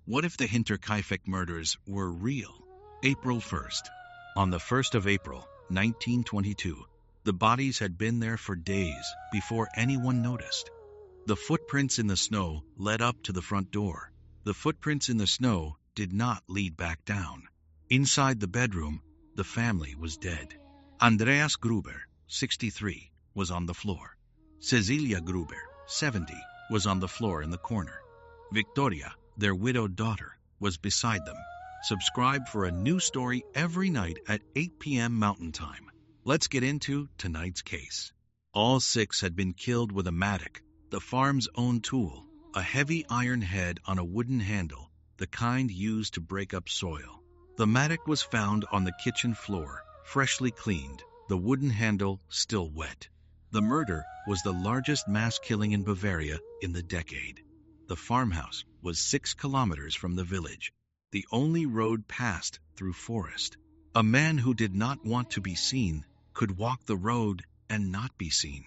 What if the Hinterkaifeck murders were real? April 1st. On the 1st of April, 1922, the bodies had been there for days before anyone noticed. The footprints in the snow led up to the front door. The footprints in the snow did not lead back down. Inside the bedroom, the family was dead. Andreas Gruber, 63, was on the floor. Caezilia Gruber, 70, was on the floor in the corner. Viktoria, their widowed daughter, was beside them. Subscribe for a new story every night at 8 p.m. Mountain Time. Let's get into tonight's case. All 6 had been killed with a mattock, the farm's own tool, a heavy iron head on a wooden handle, the kind used to break up soil. The mattock was found on the kitchen floor, freshly cleaned, the wooden handle still wet. The murder was the largest mass killing in Bavaria in the decade. The farmhouse was 6 kilometers from the village. The only road passed through forest. A man who did not want to be seen could walk the road and not be seen.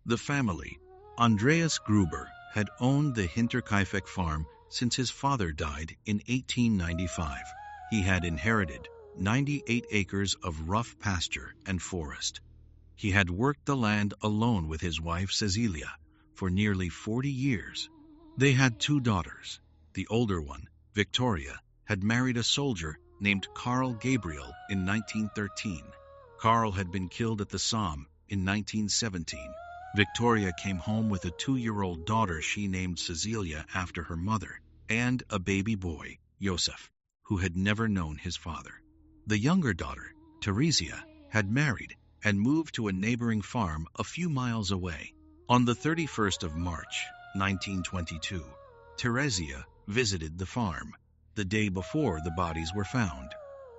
The family, Andreas Gruber, had owned the Hinterkaifeck farm since his father died in 1895. He had inherited 98 acres of rough pasture and forest. He had worked the land alone with his wife Caezilia for nearly 40 years. They had 2 daughters. The older one, Viktoria, had married a soldier named Gabriel in 1913. Karl had been killed at the Somme in 1917. Viktoria came home with a 2-year-old daughter she named Caezilia after her mother, and a baby boy, Josef, who had never known his father. The younger daughter, Theresia, had married and moved to a neighboring farm a few miles away. On the 31st of March, 1922, Theresia visited the farm, the day before the bodies were found.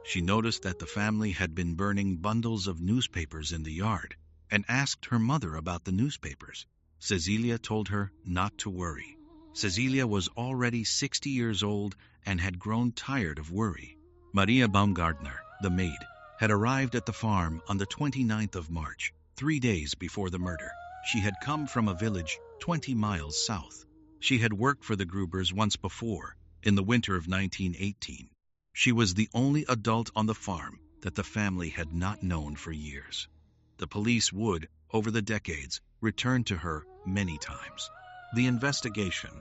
She noticed that the family had been burning bundles of newspapers in the yard and asked her mother about the newspapers. Caezilia told her not to worry. Caezilia was already 60 years old and had grown tired of worry. Maria Baumgartner, the maid, had arrived at the farm on the 29th of March, 3 days before the murder. She had come from a village 20 miles south. She had worked for the Grubers once before, in the winter of 1918. She was the only adult on the farm that the family had not known for years. The police would, over the decades, return to her many times. The investigation.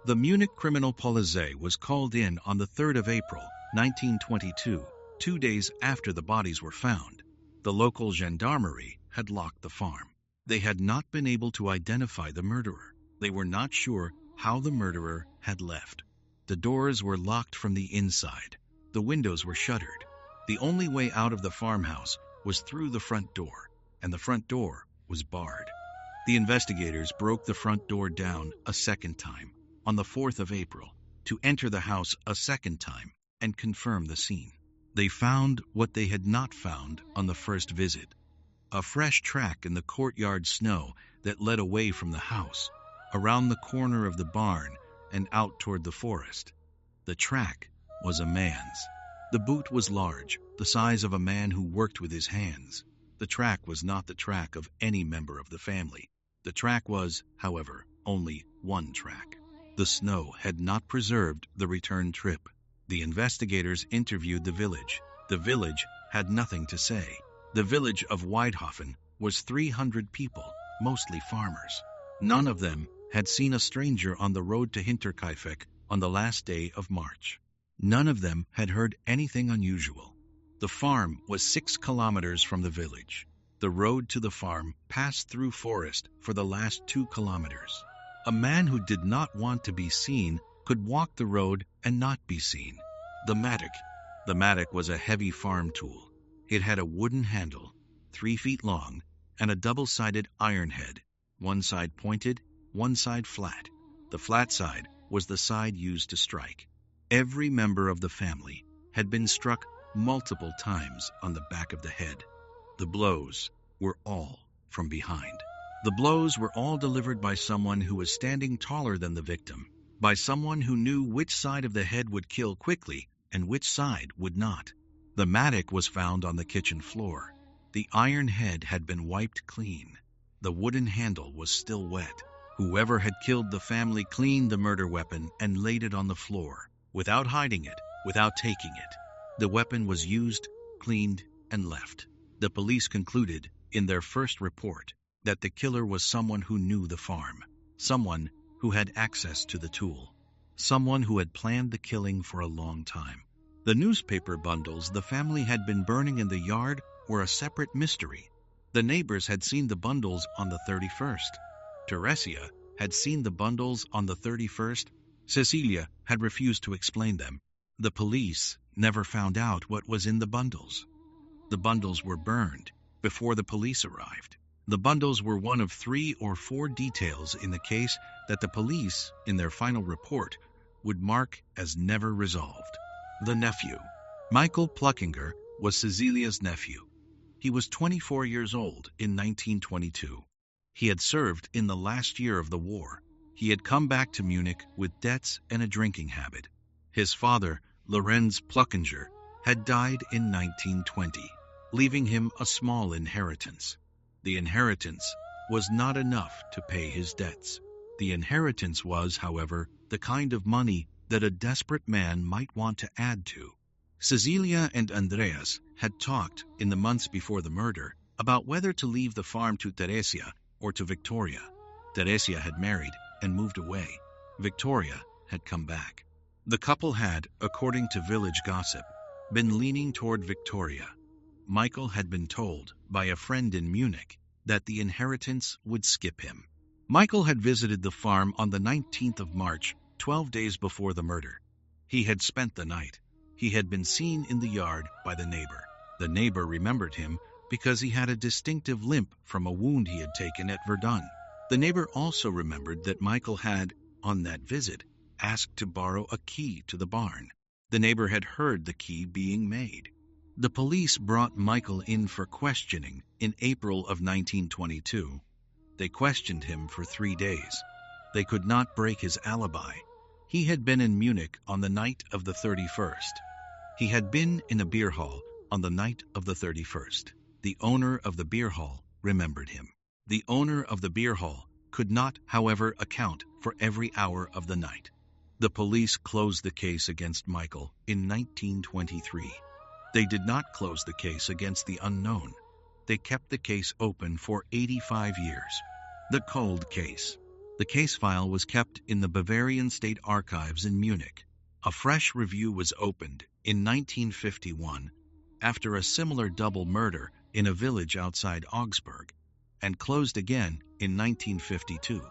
The Munich Kriminalpolizei was called in on the 3rd of April, 1922, 2 days after the bodies were found. The local gendarmerie had locked the farm. They had not been able to identify the murderer. They were not sure how the murderer had left. The doors were locked from the inside. The windows were shuttered. The only way out of the farmhouse was through the front door, and the front door was barred. The investigators broke the front door down a second time, on the 4th of April, to enter the house a second time and confirm the scene. They found what they had not found on the first visit: a fresh track in the courtyard snow that led away from the house, around the corner of the barn, and out toward the forest. The track was a man's. The boot was large, the size of a man who worked with his hands. The track was not the track of any member of the family. The track was, however, only one track. The snow had not preserved the return trip. The investigators interviewed the village. The village had nothing to say. The village of Waidhofen was 300 people, mostly farmers. None of them had seen a stranger on the road to Hinterkaifeck on the last day of March. None of them had heard anything unusual. The farm was 6 kilometers from the village. The road to the farm passed through forest for the last 2 kilometers. A man who did not want to be seen could walk the road and not be seen. The mattock was a heavy farm tool. It had a wooden handle, 3 feet long, and a double-sided iron head, one side pointed, one side flat. The flat side was the side used to strike. Every member of the family had been struck multiple times on the back of the head. The blows were all from behind. The blows were all delivered by someone who was standing taller than the victim, by someone who knew which side of the head would kill quickly and which side would not. The mattock was found on the kitchen floor. The iron head had been wiped clean. The wooden handle was still wet. Whoever had killed the family cleaned the murder weapon and laid it on the floor, without hiding it, without taking it. The weapon was used, cleaned, and left. The police concluded, in their first report, that the killer was someone who knew the farm, someone who had access to the tool, someone who had planned the killing for a long time. The newspaper bundles the family had been burning in the yard were a separate mystery. The neighbors had seen the bundles on the 31st. Teresia had seen the bundles on the 31st. Caezilia had refused to explain them. The police never found out what was in the bundles. The bundles were burned before the police arrived. The bundles were one of 3 or 4 details in the case that the police, in their final report, would mark as never resolved. The nephew. Michael Ploeckinger was Caezilia's nephew. He was 24 years old in 1922. He had served in the last year of the war. He had come back to Munich with debts and a drinking habit. His father, Lorenz Ploeckinger, had died in 1920, leaving him a small inheritance. The inheritance was not enough to pay his debts. The inheritance was, however, the kind of money that a desperate man might want to add to. Caezilia and Andreas had talked in the months before the murder about whether to leave the farm to Teresia or to Viktoria. Teresia had married and moved away. Viktoria had come back. The couple had, according to village gossip, been leaning toward Viktoria. Michael had been told by a friend in Munich that the inheritance would skip him. Michael had visited the farm on the 19th of March, 12 days before the murder. He had spent the night. He had been seen in the yard by the neighbor. The neighbor remembered him because he had a distinctive limp from a wound he had taken at Verdun. The neighbor also remembered that Michael had, on that visit, asked to borrow a key to the barn. The neighbor had heard the key being made. The police brought Michael in for questioning in April of 1922. They questioned him for 3 days. They could not break his alibi. He had been in Munich on the night of the 31st. He had been in a beer hall on the night of the 31st. The owner of the beer hall remembered him. The owner of the beer hall could not, however, account for every hour of the night. The police closed the case against Michael in 1923. They did not close the case against the unknown. They kept the case open for 85 years. The cold case. The case file was kept in the Bavarian State Archives in Munich. A fresh review was opened in 1951 after a similar double murder in a village outside Augsburg, and closed again in 1952.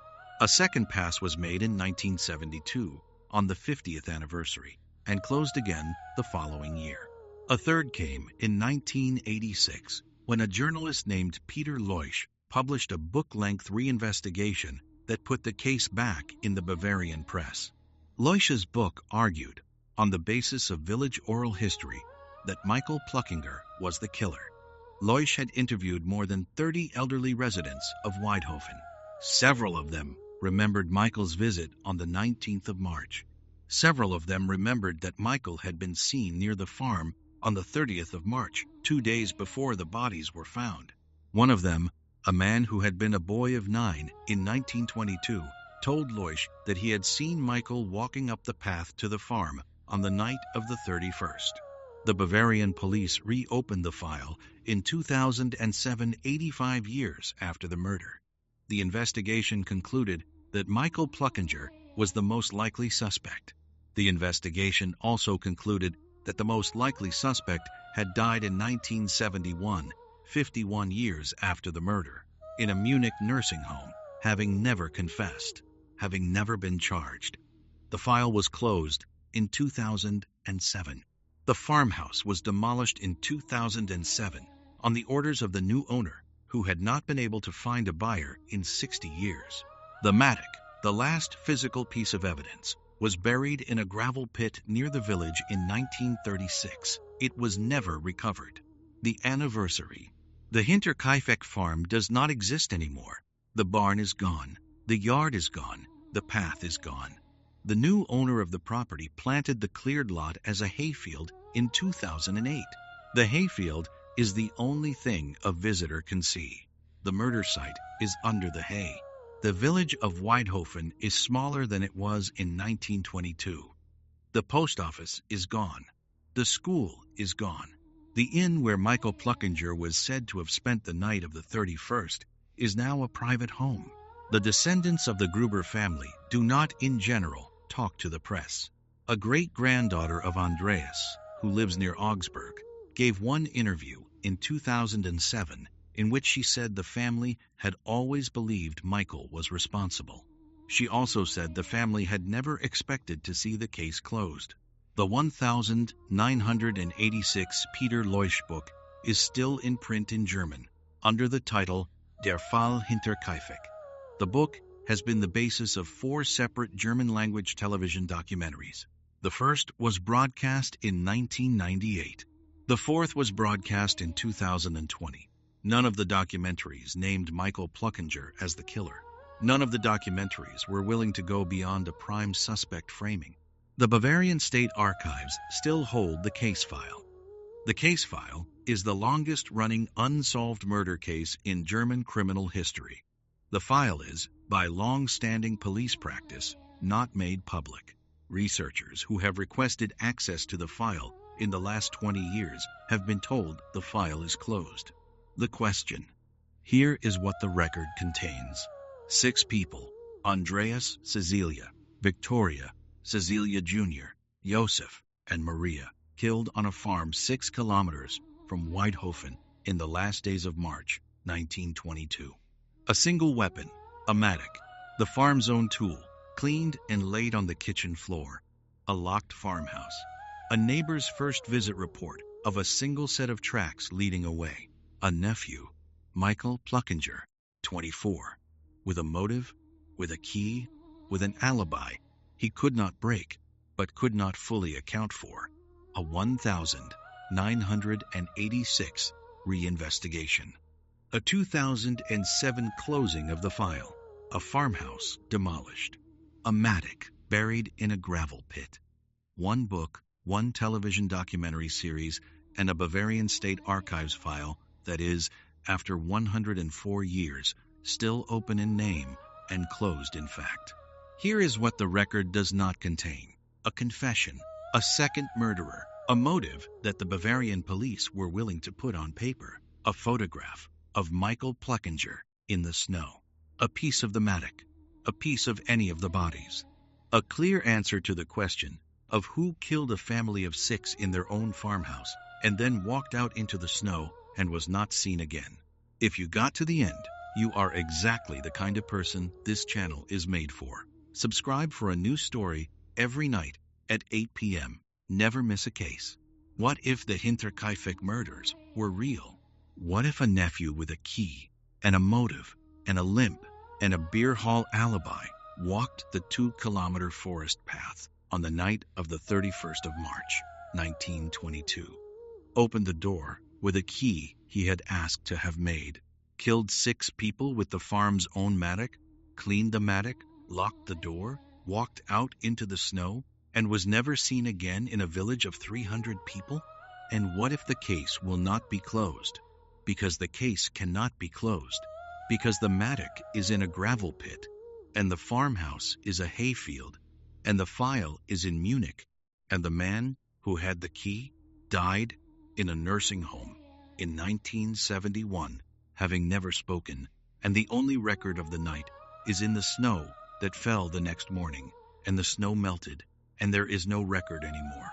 A second pass was made in 1972 on the 50th anniversary, and closed again the following year. A third came in 1986 when a journalist named Peter Leusch published a book-length reinvestigation that put the case back in the Bavarian press. Leusch's book argued, on the basis of village oral history, that Michael Ploeckinger was the killer. Leusch had interviewed more than 30 elderly residents of Waidhofen. Several of them remembered Michael's visit on the 19th of March. Several of them remembered that Michael had been seen near the farm on the 30th of March, 2 days before the bodies were found. One of them, a man who had been a boy of 9 in 1922, told Leusch that he had seen Michael walking up the path to the farm on the night of the 31st. The Bavarian police reopened the file in 2007, 85 years after the murder. The investigation concluded that Michael Ploeckinger was the most likely suspect. The investigation also concluded that the most likely suspect had died in 1971, 51 years after the murder, in a Munich nursing home, having never confessed, having never been charged. The file was closed in 2007. The farmhouse was demolished in 2007 on the orders of the new owner, who had not been able to find a buyer in 60 years. The Mattock, the last physical piece of evidence, was buried in a gravel pit near the village in 1936. It was never recovered. The anniversary. The Hinterkaifeck farm does not exist anymore. The barn is gone. The yard is gone. The path is gone. The new owner of the property planted the cleared lot as a hayfield in 2008. The hayfield is the only thing a visitor can see. The murder site is under the hay. The village of Waidhofen is smaller than it was in 1922. The post office is gone. The school is gone. The inn where Michael Ploeckinger was said to have spent the night of the 31st is now a private home. The descendants of the Gruber family do not, in general, talk to the press. A great-granddaughter of Andreas, who lives near Augsburg, gave one interview in 2007 in which she said the family had always believed Michael was responsible. She also said the family had never expected to see the case closed. The 1986 Peter Leusch book is still in print in German, under the title Der Fall Hinterkaifeck. The book has been the basis of 4 separate German-language television documentaries. The first was broadcast in 1998. The fourth was broadcast in 2020. None of the documentaries named Michael Ploeckinger as the killer. None of the documentaries were willing to go beyond a prime suspect framing. The Bavarian State Archives still hold the case file. The case file is the longest-running unsolved murder case in German criminal history. The file is, by long-standing police practice, not made public. Researchers who have requested access to the file in the last 20 years have been told the file is closed. The question. Here is what the record contains. 6 people: Andreas, Caezilia, Viktoria, Caezilia Jr., Josef, and Maria, killed on a farm 6 kilometers from Waidhofen in the last days of March 1922. A single weapon, a mattock, the farm's own tool, cleaned and laid on the kitchen floor. A locked farmhouse. A neighbor's first visit report of a single set of tracks leading away. A nephew, Michael Ploeckinger, 24, with a motive, with a key, with an alibi he could not break, but could not fully account for. A 1986 reinvestigation. A 2007 closing of the file. A farmhouse demolished. A mattock buried in a gravel pit. 1 book, 1 television documentary series, and a Bavarian State Archives file that is, after 104 years, still open in name and closed in fact. Here is what the record does not contain: a confession, a second murderer, a motive that the Bavarian police were willing to put on paper, a photograph of Michael Ploeckinger in the snow, a piece of the mattock, a piece of any of the bodies. A clear answer to the question of who killed a family of 6 in their own farmhouse and then walked out into the snow and was not seen again. If you got to the end, you are exactly the kind of person this channel is made for. Subscribe for a new story every night at 8 p.m. Never miss a case. What if the Hinterkaifeck murders were real? What if a nephew with a key and a motive and a limp and a beer hall alibi walked the 2-kilometer forest path on the night of the 31st of March, 1922? Opened the door with a key he had asked to have made, killed 6 people with the farm's own mattock, cleaned the mattock, locked the door, walked out into the snow, and was never seen again in a village of 300 people? And what if the case will not be closed? Because the case cannot be closed. Because the mattock is in a gravel pit, and the farmhouse is a hayfield, and the file is in Munich, and the man who had the key died in a nursing home in 1971, having never spoken, and the only record of the night is in the snow that fell the next morning, and the snow melted, and there is no record anymore.